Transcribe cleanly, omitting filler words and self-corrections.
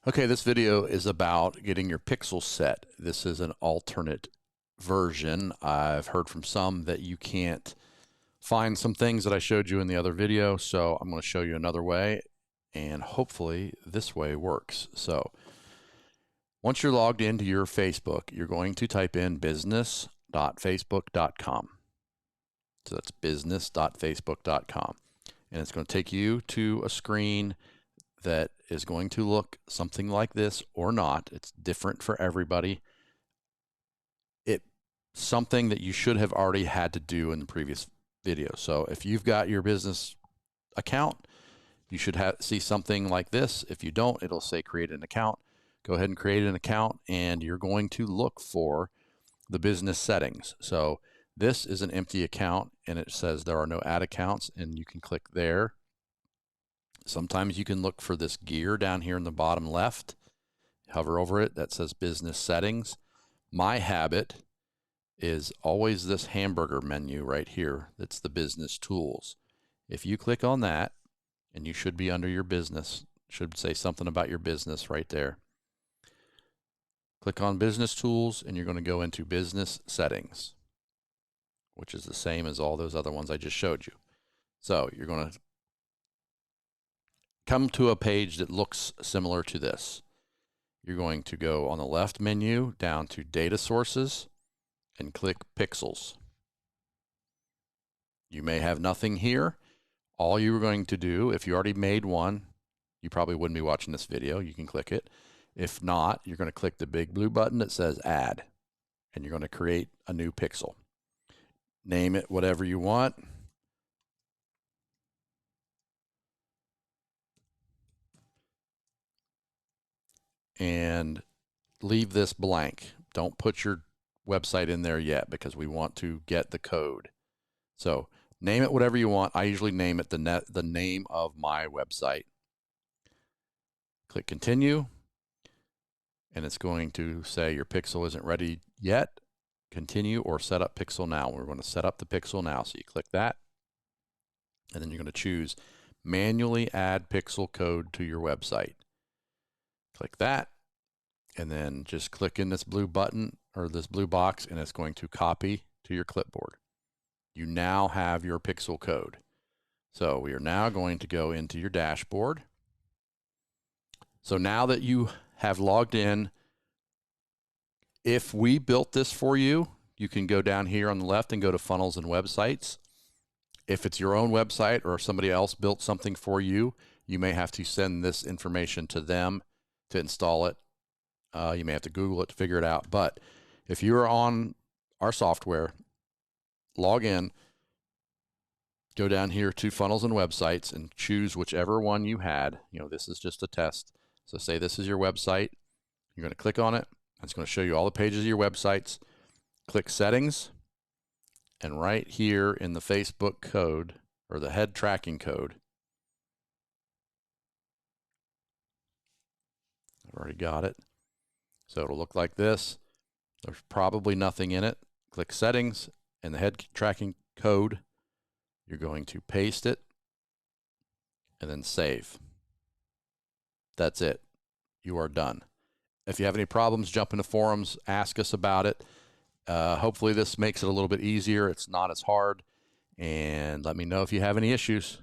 Okay, this video is about getting your pixels set. This is an alternate version. I've heard from some that you can't find some things that I showed you in the other video, so I'm going to show you another way, and hopefully this way works. So once you're logged into your Facebook, you're going to type in business.facebook.com. So that's business.facebook.com. And it's going to take you to a screen that is going to look something like this or not. It's different for everybody. It's something that you should have already had to do in the previous video. So if you've got your business account, you should see something like this. If you don't, it'll say create an account. Go ahead and create an account, and you're going to look for the business settings. So this is an empty account, and it says there are no ad accounts, and you can click there. Sometimes you can look for this gear down here in the bottom left. Hover over it, that says business settings. My habit is always this hamburger menu right here. That's the business tools. If you click on that, and you should be under your business, should say something about your business right there. Click on business tools, and you're going to go into business settings, which is the same as all those other ones I just showed you. So you're going to come to a page that looks similar to this. You're going to go on the left menu down to data sources and click pixels. You may have nothing here. All you're going to do, if you already made one, you probably wouldn't be watching this video. You can click it. If not, you're going to click the big blue button that says add, and you're going to create a new pixel. Name it whatever you want. And leave this blank. Don't put your website in there yet because we want to get the code. So name it whatever you want. I usually name it the name of my website. Click continue, and it's going to say your pixel isn't ready yet. Continue or set up pixel now. We're going to set up the pixel now. So you click that, and then you're going to choose manually add pixel code to your website. Click that, and then just click in this blue button or this blue box, and it's going to copy to your clipboard. You now have your pixel code. So we are now going to go into your dashboard. So now that you have logged in, if we built this for you, you can go down here on the left and go to funnels and websites. If it's your own website or somebody else built something for you, you may have to send this information to them to install it. You may have to Google it to figure it out. But if you're on our software, log in, go down here to funnels and websites and choose whichever one you had. You know, this is just a test. So say this is your website. You're going to click on it. It's going to show you all the pages of your websites. Click settings. And right here in the Facebook code or the head tracking code, I've already got it. So it'll look like this. There's probably nothing in it. Click settings and the head tracking code. You're going to paste it and then save. That's it. You are done. If you have any problems, jump into forums, ask us about it. Hopefully this makes it a little bit easier. It's not as hard. And let me know if you have any issues.